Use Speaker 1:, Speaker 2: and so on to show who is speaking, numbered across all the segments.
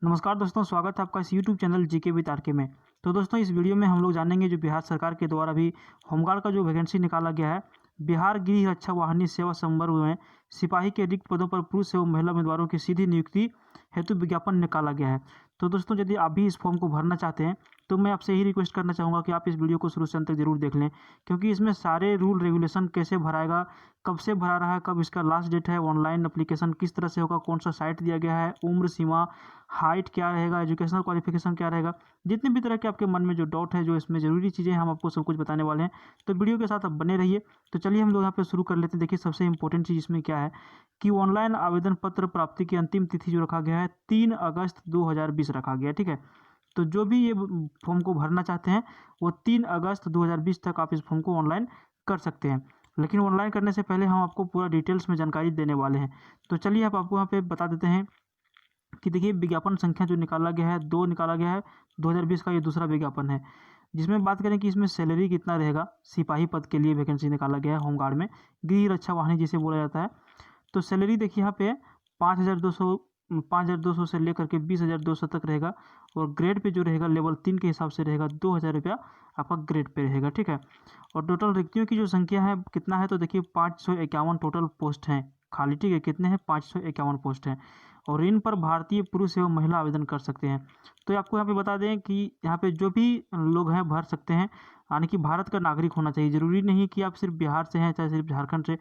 Speaker 1: नमस्कार दोस्तों, स्वागत है आपका इस YouTube channel GK with RK में। तो दोस्तों, इस वीडियो में हम लोग जानेंगे जो बिहार सरकार के द्वारा भी होमगार्ड का जो वैकेंसी निकाला गया है। बिहार गृह रक्षा वाहिनी सेवा संवर्ग में सिपाही के रिक्त पदों पर पुरुष एवं महिला उम्मीदवारों की सीधी नियुक्ति हेतु विज्ञापन निकाला गया है। तो दोस्तों, यदि आप भी इस फॉर्म को भरना चाहते हैं तो मैं आपसे यही रिक्वेस्ट करना चाहूँगा कि आप इस वीडियो को शुरू से अंत तक जरूर देख लें, क्योंकि इसमें सारे रूल रेगुलेशन कैसे भराएगा, कब से भरा रहा है, कब इसका लास्ट डेट है, ऑनलाइन एप्लीकेशन किस तरह से होगा, कौन सा साइट दिया गया है, उम्र सीमा, हाइट क्या रहेगा, एजुकेशनल क्वालिफिकेशन क्या रहेगा, जितने भी तरह के आपके मन में जो डाउट है, जो इसमें ज़रूरी चीज़ें हैं, हम आपको सब कुछ बताने वाले हैं। तो वीडियो के साथ आप बने रहिए। तो चलिए हम लोग यहाँ पे शुरू कर लेते हैं। देखिए, सबसे इंपॉर्टेंट चीज़ इसमें क्या है कि ऑनलाइन आवेदन पत्र प्राप्ति की अंतिम तिथि जो रखा गया है 3 अगस्त 2020 रखा गया है। ठीक है, तो जो भी ये फॉर्म को भरना चाहते हैं वो 3 अगस्त 2020 तक आप इस फॉर्म को ऑनलाइन कर सकते हैं। लेकिन ऑनलाइन करने से पहले हम आपको पूरा डिटेल्स में जानकारी देने वाले हैं। तो चलिए आप आपको यहाँ पे बता देते हैं कि देखिए, विज्ञापन संख्या जो निकाला गया है 2 निकाला गया है 2020 का। ये दूसरा विज्ञापन है जिसमें बात करें कि इसमें सैलरी कितना रहेगा। सिपाही पद के लिए वैकेंसी निकाला गया है होमगार्ड में, गृह रक्षा वाहिनी जिसे बोला जाता है। तो सैलरी देखिए यहाँ पे 5,200 से लेकर के 20,200 तक रहेगा। और ग्रेड पे जो रहेगा लेवल 3 के हिसाब से रहेगा 2,000 रुपया आपका ग्रेड पे रहेगा। ठीक है, और टोटल रिक्तियों की जो संख्या है कितना है, तो देखिए 551 टोटल पोस्ट हैं खाली। ठीक है, कितने हैं, 551 पोस्ट हैं। और इन पर भारतीय पुरुष एवं महिला आवेदन कर सकते हैं। तो आपको यहाँ पे बता दें कि यहाँ पे जो भी लोग हैं भर सकते हैं, यानी कि भारत का नागरिक होना चाहिए। जरूरी नहीं कि आप सिर्फ बिहार से हैं, चाहे सिर्फ झारखंड से,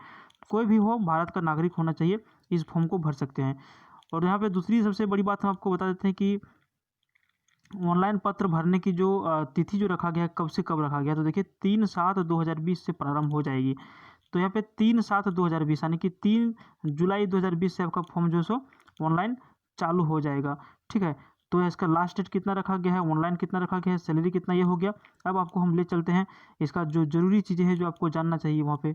Speaker 1: कोई भी हो, भारत का नागरिक होना चाहिए, इस फॉर्म को भर सकते हैं। और यहाँ पे दूसरी सबसे बड़ी बात हम आपको बता देते हैं कि ऑनलाइन पत्र भरने की जो तिथि जो रखा गया है, कब से कब रखा गया है, तो देखिए 3/7/2020 से प्रारंभ हो जाएगी। तो यहाँ पे 3/7/2020 यानी कि 3 जुलाई 2020 से आपका फॉर्म जो है सो ऑनलाइन चालू हो जाएगा। ठीक है, तो इसका लास्ट डेट कितना रखा गया है, ऑनलाइन कितना रखा गया है, सैलरी कितना, ये हो गया। अब आपको हम ले चलते हैं इसका जो जरूरी चीज़ें हैं जो आपको जानना चाहिए वहाँ पे।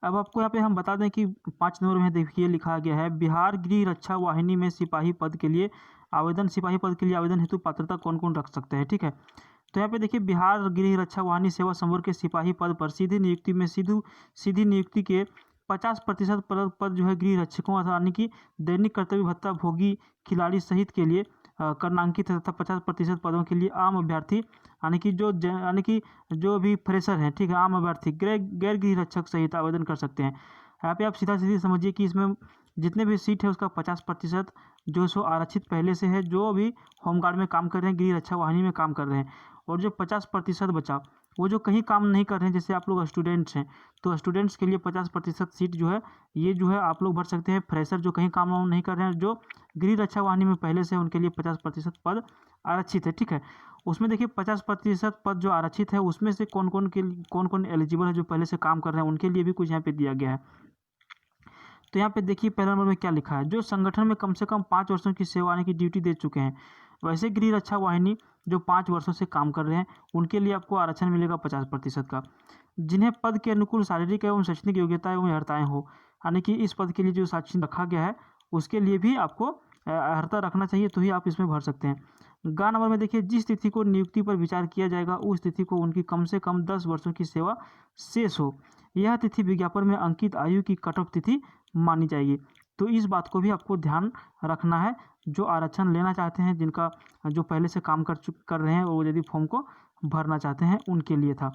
Speaker 1: अब आपको यहाँ पे हम बता दें कि 5 नंबर में देखिए लिखा गया है, बिहार गृह रक्षा वाहिनी में सिपाही पद के लिए आवेदन, सिपाही पद के लिए आवेदन हेतु पात्रता कौन कौन रख सकते हैं। ठीक है, तो यहाँ पे देखिए, बिहार गृह रक्षा वाहिनी सेवा संवर्ग के सिपाही पद पर सीधी नियुक्ति में सीधी नियुक्ति के 50% पद जो है गृह रक्षकों यानी कि दैनिक कर्तव्य भत्ता भोगी खिलाड़ी सहित के लिए कर्नांकित है, तथा 50% पदों के लिए आम अभ्यर्थी यानी कि जो भी फ्रेशर हैं, ठीक है, आम अभ्यर्थी गैर गृह रक्षक सहित आवेदन कर सकते हैं। यहाँ पे आप सीधा सीधी समझिए कि इसमें जितने भी सीट है उसका 50% जो सो आरक्षित पहले से है, जो अभी होमगार्ड में काम कर रहे हैं, गृह रक्षा वाहिनी में काम कर रहे हैं। और जो 50% बचा, वो जो कहीं काम नहीं कर रहे हैं, जैसे आप लोग स्टूडेंट्स हैं, तो स्टूडेंट्स के लिए 50% सीट जो है ये जो है आप लोग भर सकते हैं। फ्रेशर जो कहीं काम वाम नहीं कर रहे हैं, जो गृह रक्षा वाहिनी में पहले से, उनके लिए 50% पद आरक्षित है। ठीक है, उसमें देखिए 50% पद जो आरक्षित है उसमें से कौन कौन एलिजिबल है, जो पहले से काम कर रहे हैं उनके लिए भी कुछ यहाँ पे दिया गया है। तो यहाँ पे देखिए पहला नंबर में क्या लिखा है, जो संगठन में कम से कम 5 वर्षों की सेवा आने की ड्यूटी दे चुके हैं। वैसे गृह रक्षा वाहिनी जो 5 वर्षों से काम कर रहे हैं उनके लिए आपको आरक्षण मिलेगा 50% का। जिन्हें पद के अनुकूल शारीरिक एवं शैक्षणिक योग्यता एवं अर्हताएं हो, यानी कि इस पद के लिए जो साक्षी रखा गया है उसके लिए भी आपको अर्हता रखना चाहिए, तो ही आप इसमें भर सकते हैं। ग नंबर में देखिए, जिस तिथि को नियुक्ति पर विचार किया जाएगा उस तिथि को उनकी कम से कम 10 वर्षों की सेवा शेष हो। यह तिथि विज्ञापन में अंकित आयु की कट ऑफ तिथि मानी जाएगी। तो इस बात को भी आपको ध्यान रखना है, जो आरक्षण लेना चाहते हैं, जिनका जो पहले से काम कर रहे हैं, वो यदि फॉर्म को भरना चाहते हैं उनके लिए था।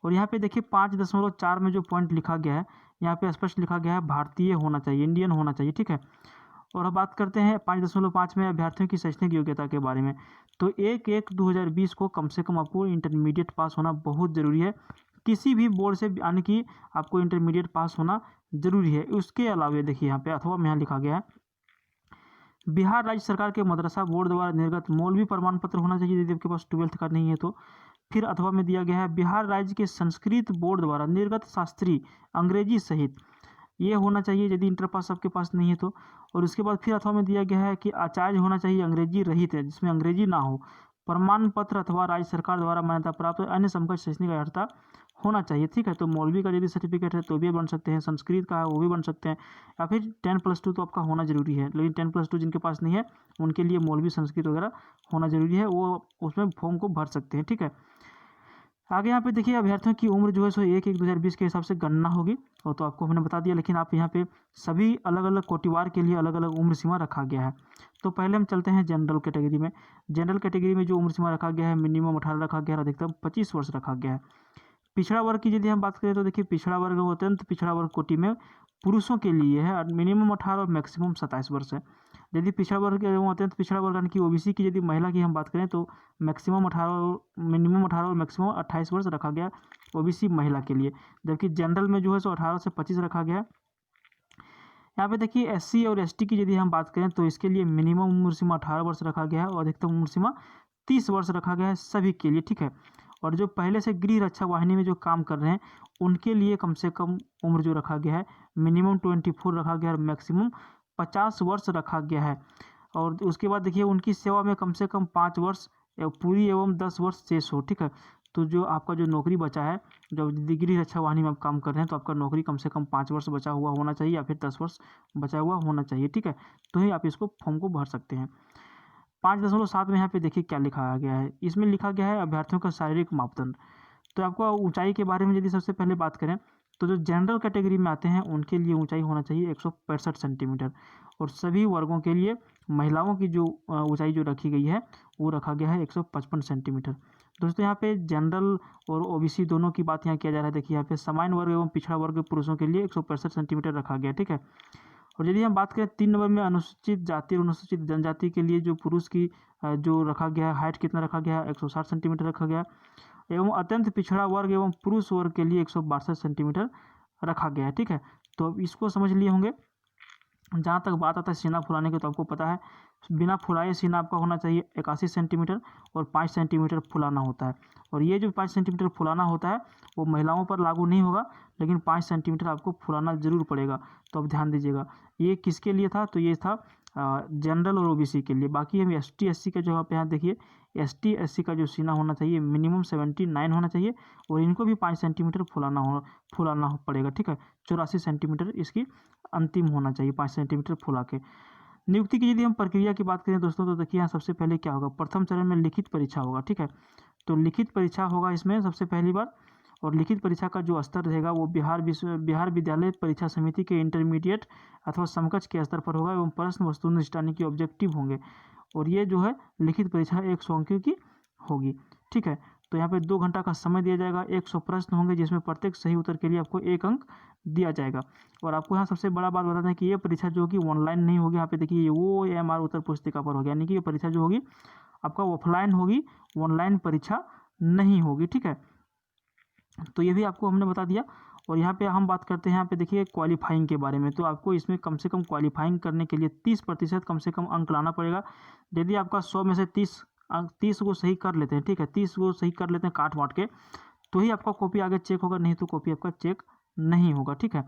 Speaker 1: और यहाँ पे देखिए 5.4 में जो पॉइंट लिखा गया है, यहाँ पे स्पष्ट लिखा गया है भारतीय होना चाहिए, इंडियन होना चाहिए। ठीक है, और अब बात करते हैं 5.5 में अभ्यर्थियों की शैक्षणिक योग्यता के बारे में। तो 1/1/2020 को कम से कम आपको इंटरमीडिएट पास होना बहुत ज़रूरी है। किसी भी बोर्ड से, यानी कि आपको इंटरमीडिएट पास होना जरूरी है। उसके अलावा देखिए यहाँ पे अथवा में यहाँ लिखा गया है, बिहार राज्य सरकार के मदरसा बोर्ड द्वारा निर्गत मौलवी प्रमाण पत्र होना चाहिए यदि आपके पास 12th का नहीं है तो। फिर अथवा में दिया गया है, बिहार राज्य के संस्कृत बोर्ड द्वारा निर्गत शास्त्री अंग्रेजी सहित ये होना चाहिए यदि इंटर पास आपके पास नहीं है तो। और उसके बाद फिर अथवा में दिया गया है कि आचार्य होना चाहिए अंग्रेजी रहित है, जिसमें अंग्रेजी ना हो। प्रमाण पत्र अथवा राज्य सरकार द्वारा मान्यता प्राप्त अन्य समकक्ष शैक्षणिक अर्हता होना चाहिए। ठीक है, तो मौलवी का यदि सर्टिफिकेट है तो भी बन सकते हैं, संस्कृत का है वो भी बन सकते हैं, या फिर 10+2 तो आपका होना जरूरी है। लेकिन 10+2 जिनके पास नहीं है उनके लिए मौलवी संस्कृत वगैरह होना जरूरी है, वो उसमें फॉर्म को भर सकते हैं। ठीक है, आगे यहाँ पे देखिए अभ्यर्थियों की उम्र जो है सो 1/1/2020 के हिसाब से गणना होगी, वो तो आपको हमने बता दिया, लेकिन आप यहाँ पे सभी अलग अलग कोटिवार के लिए अलग अलग उम्र सीमा रखा गया है। तो पहले हम चलते हैं जनरल कैटेगरी में। जनरल कैटेगरी में जो उम्र सीमा रखा गया है मिनिमम 18 रखा गया है, अधिकतम 25 वर्ष रखा गया है। पिछड़ा वर्ग की यदि हम बात करें तो देखिए पिछड़ा वर्ग वो अत्यंत पिछड़ा वर्ग कोटि में पुरुषों के लिए है मिनिमम 18 और मैक्सिमम 27 वर्ष है। यदि पिछड़ा वर्ग एवं अत्यंत पिछड़ा वर्ग यानी कि ओबीसी की यदि महिला की हम बात करें तो मैक्सिमम 18 मिनिमम 18 और मैक्सिमम 28 वर्ष रखा गया ओबीसी महिला के लिए, जबकि जनरल में जो है सो 18 से 25 रखा गया। यहाँ पे देखिए एससी और एसटी की यदि हम बात करें तो इसके लिए मिनिमम उम्र सीमा 18 वर्ष रखा गया है और अधिकतम उम्र सीमा 30 वर्ष रखा गया है सभी के लिए, ठीक है। और जो पहले से गृह रक्षा वाहिनी में जो काम कर रहे हैं उनके लिए कम से कम उम्र जो रखा गया है मिनिमम 24 रखा गया है और मैक्सिमम 50 वर्ष रखा गया है। और उसके बाद देखिए उनकी सेवा में कम से कम 5 वर्ष पूरी एवं 10 वर्ष शेष हो, ठीक है। तो जो आपका जो नौकरी बचा है, जब गृह रक्षा वाहिनी में आप काम कर रहे हैं तो आपका नौकरी कम से कम 5 वर्ष बचा हुआ होना चाहिए या फिर 10 वर्ष बचा हुआ होना चाहिए, ठीक है। तो ही आप इसको फॉर्म को भर सकते हैं। 5.7 में यहाँ पे देखिए क्या लिखा गया है, इसमें लिखा गया है अभ्यर्थियों का शारीरिक मापदंड। तो आपको ऊंचाई के बारे में यदि सबसे पहले बात करें तो जो जनरल कैटेगरी में आते हैं उनके लिए ऊंचाई होना चाहिए 165 सेंटीमीटर और सभी वर्गों के लिए महिलाओं की जो ऊंचाई जो रखी गई है वो रखा गया है 155 सेंटीमीटर। दोस्तों यहाँ पे जनरल और ओबीसी दोनों की बात यहाँ किया जा रहा है। देखिए यहाँ पे सामान्य वर्ग एवं पिछड़ा वर्ग पुरुषों के लिए 165 सेंटीमीटर रखा गया, ठीक है। और यदि हम बात करें 3 नंबर में अनुसूचित जाति और अनुसूचित जनजाति के लिए जो पुरुष की जो रखा गया है हाइट कितना रखा गया है 160 सेंटीमीटर रखा गया एवं अत्यंत पिछड़ा वर्ग एवं पुरुष वर्ग के लिए 162 सेंटीमीटर रखा गया है, ठीक है। तो अब इसको समझ लिए होंगे। जहाँ तक बात आता है सीना फुलाने की तो आपको पता है बिना फुलाए सीना आपका होना चाहिए 81 सेंटीमीटर और 5 सेंटीमीटर फुलाना होता है। और ये जो 5 सेंटीमीटर फुलाना होता है वो महिलाओं पर लागू नहीं होगा, लेकिन 5 सेंटीमीटर आपको फुलाना जरूर पड़ेगा। तो अब ध्यान दीजिएगा ये किसके लिए था, तो ये था जनरल और ओबीसी के लिए। बाकी हम एसटी एससी का जो आप यहाँ देखिए एसटी एससी का जो सीना होना चाहिए मिनिमम 79 होना चाहिए और इनको भी 5 सेंटीमीटर फुलाना पड़ेगा, ठीक है। 84 सेंटीमीटर इसकी अंतिम होना चाहिए 5 सेंटीमीटर फुला के। नियुक्ति की यदि हम प्रक्रिया की बात करें दोस्तों तो देखिए यहाँ सबसे पहले क्या होगा, प्रथम चरण में लिखित परीक्षा होगा, ठीक है। तो लिखित परीक्षा होगा इसमें सबसे पहली बार, और लिखित परीक्षा का जो स्तर रहेगा वो बिहार विद्यालय परीक्षा समिति के इंटरमीडिएट अथवा समकक्ष के स्तर पर होगा एवं प्रश्न वस्तुनिष्ठ यानी कि ऑब्जेक्टिव होंगे। और ये जो है लिखित परीक्षा 100 अंकों की होगी, ठीक है। तो यहाँ पे 2 घंटा का समय दिया जाएगा, 100 प्रश्न होंगे जिसमें प्रत्येक सही उत्तर के लिए आपको 1 अंक दिया जाएगा। और आपको यहाँ सबसे बड़ा बात बता दें कि ये परीक्षा जो होगी ऑनलाइन नहीं होगी। यहाँ पे देखिए ये OMR उत्तर पुस्तिका पर होगी, यानी कि ये परीक्षा जो होगी आपका ऑफलाइन होगी, ऑनलाइन परीक्षा नहीं होगी, ठीक है। तो ये भी आपको हमने बता दिया। और यहाँ पे हम बात करते हैं यहाँ पे देखिए क्वालिफाइंग के बारे में। तो आपको इसमें कम से कम क्वालिफाइंग करने के लिए 30% कम से कम अंक लाना पड़ेगा। यदि आपका 100 में से 30 को सही कर लेते हैं, ठीक है, 30 को सही कर लेते हैं काट वाट के, तो ही आपका कॉपी आगे चेक होगा, नहीं तो कॉपी आपका चेक नहीं होगा, ठीक है।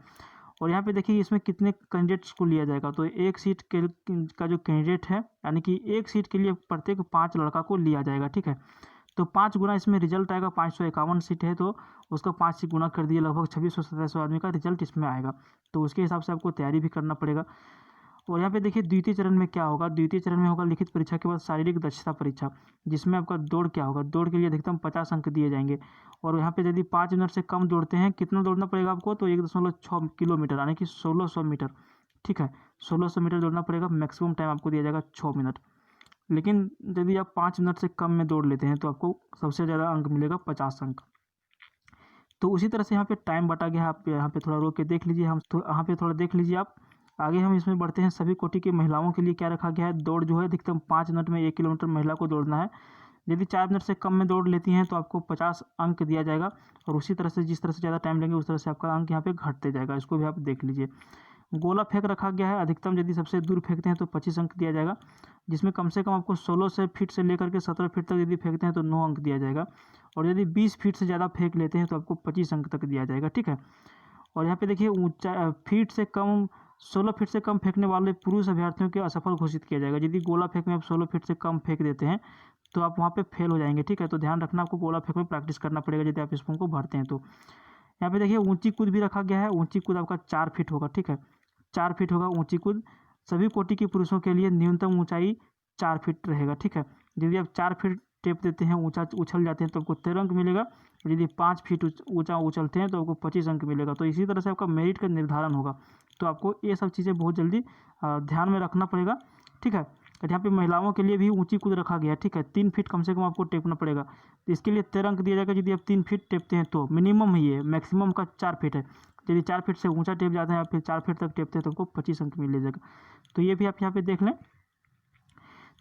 Speaker 1: और यहाँ पे देखिए इसमें कितने कैंडिडेट्स को लिया जाएगा, तो एक सीट का जो कैंडिडेट है यानी कि एक सीट के लिए प्रत्येक 5 लड़का को लिया जाएगा, ठीक है। तो 5 गुना इसमें रिजल्ट आएगा, 551 सीट है तो उसका 5 से गुना कर दिए, लगभग 2600-2700 आदमी का रिजल्ट इसमें आएगा। तो उसके हिसाब से आपको तैयारी भी करना पड़ेगा। और यहाँ पे देखिए द्वितीय चरण में क्या होगा, द्वितीय चरण में होगा लिखित परीक्षा के बाद शारीरिक दक्षता परीक्षा, जिसमें आपका दौड़ क्या होगा, दौड़ के लिए अधिकतम 50 अंक दिए जाएंगे। और यहाँ पे यदि 5 मिनट से कम दौड़ते हैं, कितना दौड़ना पड़ेगा आपको, तो 1.6 किलोमीटर यानी कि 1600 मीटर, ठीक है। 1600 मीटर दौड़ना पड़ेगा, मैक्सिमम टाइम आपको दिया जाएगा 6 मिनट। लेकिन यदि आप 5 मिनट से कम में दौड़ लेते हैं तो आपको सबसे ज़्यादा अंक मिलेगा 50 अंक। तो उसी तरह से यहाँ पे टाइम बटा गया है, आप यहाँ पे थोड़ा रोक के देख लीजिए, हम तो यहाँ पे थोड़ा देख लीजिए आप। आगे हम इसमें बढ़ते हैं, सभी कोटि की महिलाओं के लिए क्या रखा गया है, दौड़ जो है अधिकतम 5 मिनट में 1 किलोमीटर महिला को दौड़ना है। यदि 4 मिनट से कम में दौड़ लेती हैं तो आपको 50 अंक दिया जाएगा। और उसी तरह से जिस तरह से ज़्यादा टाइम लेंगे उस तरह से आपका अंक यहाँ पे घटते जाएगा, इसको भी आप देख लीजिए। गोला फेंक रखा गया है, अधिकतम यदि सबसे दूर फेंकते हैं तो 25 अंक दिया जाएगा, जिसमें कम से कम आपको 16 फीट से लेकर के 17 फीट तक यदि फेंकते हैं तो 9 अंक दिया जाएगा। और यदि 20 फीट से ज़्यादा फेंक लेते हैं तो आपको 25 अंक तक दिया जाएगा, ठीक है। और यहाँ पे देखिए ऊंचा फीट से कम 16 फीट से कम फेंकने वाले पुरुष अभ्यर्थियों के असफल घोषित किया जाएगा। यदि गोला फेंक में आप 16 फीट से कम फेंक देते हैं तो आप वहाँ पे फेल हो जाएंगे, ठीक है। तो ध्यान रखना, आपको गोला फेंक में प्रैक्टिस करना पड़ेगा यदि आप इस फॉर्म को भरते हैं तो। यहाँ पे देखिए ऊंची कूद भी रखा गया है, ऊंची कूद आपका 4 फीट होगा, ठीक है, 4 फीट होगा ऊंची कूद। सभी कोटि के पुरुषों के लिए न्यूनतम ऊंचाई 4 फीट रहेगा, ठीक है। यदि आप 4 फीट टेप देते हैं, ऊंचा उछल जाते हैं तो आपको 13 अंक मिलेगा। यदि 5 फीट ऊंचा उछलते हैं तो आपको 25 अंक मिलेगा। तो इसी तरह से आपका मेरिट का निर्धारण होगा। तो आपको ये सब चीज़ें बहुत जल्दी ध्यान में रखना पड़ेगा, ठीक है। और यहाँ पे महिलाओं के लिए भी ऊंची कूद रखा गया है, ठीक है। 3 फीट कम से कम आपको टेपना पड़ेगा। तो इसके लिए 13 अंक दिया जाएगा यदि आप 3 फीट टेपते हैं तो। मिनिमम ही है, मैक्सिमम का 4 फीट है। यदि 4 फीट से ऊंचा टेप जाते हैं या फिर 4 फीट तक टेपते हैं तो आपको 25 अंक मिल जाएगा। तो ये भी आप यहाँ पे देख लें।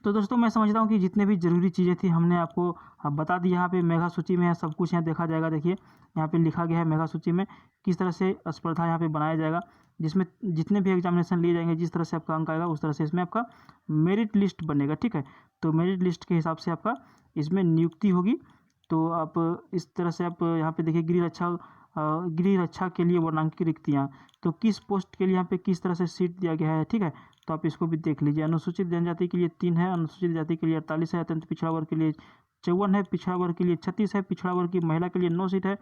Speaker 1: तो दोस्तों मैं समझता हूँ कि जितने भी ज़रूरी चीज़ें थी हमने आपको बता दी। यहाँ पे मेगा सूची में है, सब कुछ यहाँ देखा जाएगा। देखिए यहाँ पे लिखा गया है मेगा सूची में किस तरह से स्पर्धा यहाँ पे बनाया जाएगा, जिसमें जितने भी एग्जामिनेशन लिए जाएंगे, जिस तरह से आपका अंक आएगा उस तरह से इसमें आपका मेरिट लिस्ट बनेगा, ठीक है। तो मेरिट लिस्ट के हिसाब से आपका इसमें नियुक्ति होगी। तो आप इस तरह से आप यहाँ पे देखिए गृह रक्षा के लिए वर्णांकित रिक्तियाँ, तो किस पोस्ट के लिए यहाँ पे किस तरह से सीट दिया गया है, ठीक है। तो आप इसको भी देख लीजिए। अनुसूचित जनजाति के लिए 3 है, अनुसूचित जाति के लिए 48 है, अत्यंत पिछड़ा वर्ग के लिए 54 है, पिछड़ा वर्ग के लिए 36 है, पिछड़ा वर्ग की महिला के लिए 9 सीट है,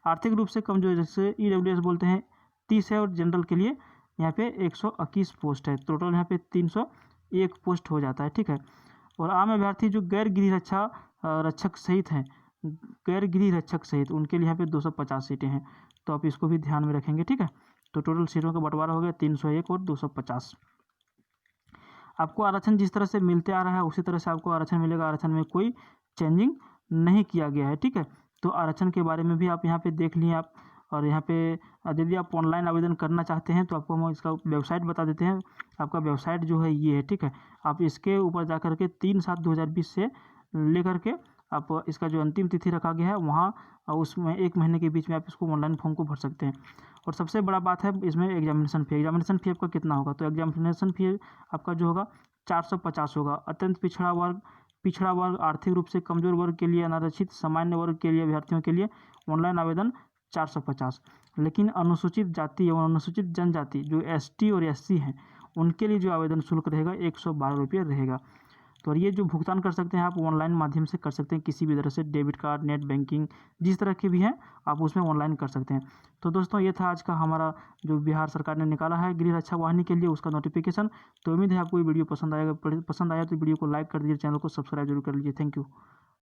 Speaker 1: आर्थिक रूप से कमजोर जैसे EWS बोलते हैं 30 है, और जनरल के लिए यहाँ पे 121 पोस्ट है। टोटल यहाँ पे 301 पोस्ट हो जाता है, ठीक है। और आम अभ्यर्थी जो गैर गृह रक्षक सहित हैं, गैर गृह रक्षक सहित उनके लिए यहाँ पे 250 सीटें हैं। तो आप इसको भी ध्यान में रखेंगे, ठीक है। तो टोटल सीटों का बंटवारा हो गया 301 और 250। आपको आरक्षण जिस तरह से मिलते आ रहा है उसी तरह से आपको आरक्षण मिलेगा। आरक्षण में कोई चेंजिंग नहीं किया गया है, ठीक है। तो आरक्षण के बारे में भी आप यहाँ पे देख लिए आप। और यहाँ पे यदि आप ऑनलाइन आवेदन करना चाहते हैं तो आपको हम इसका वेबसाइट बता देते हैं। आपका वेबसाइट जो है ये है, ठीक है। आप इसके ऊपर जा कर के 3/7/2020 से लेकर के आप इसका जो अंतिम तिथि रखा गया है वहाँ उसमें 1 महीने के बीच में आप इसको ऑनलाइन फॉर्म को भर सकते हैं। और सबसे बड़ा बात है इसमें एग्जामिनेशन फ़ी आपका कितना होगा। तो एग्जामिनेशन फ़ी आपका जो होगा 450 होगा। अत्यंत पिछड़ा वर्ग, आर्थिक रूप से कमजोर वर्ग के लिए, अनारक्षित, सामान्य वर्ग के लिए अभ्यर्थियों के लिए ऑनलाइन आवेदन 450। लेकिन अनुसूचित जाति एवं अनुसूचित जनजाति जो ST और SC हैं उनके लिए जो आवेदन शुल्क रहेगा 112 रुपये रहेगा। तो ये जो भुगतान कर सकते हैं आप ऑनलाइन माध्यम से कर सकते हैं, किसी भी तरह से डेबिट कार्ड, नेट बैंकिंग, जिस तरह के भी हैं आप उसमें ऑनलाइन कर सकते हैं। तो दोस्तों ये था आज का हमारा जो बिहार सरकार ने निकाला है गृह रक्षा वाहिनी के लिए उसका नोटिफिकेशन। तो उम्मीद है आपको ये वीडियो पसंद आया तो वीडियो को लाइक कर दीजिए, चैनल को सब्सक्राइब जरूर कर लीजिए। Thank you.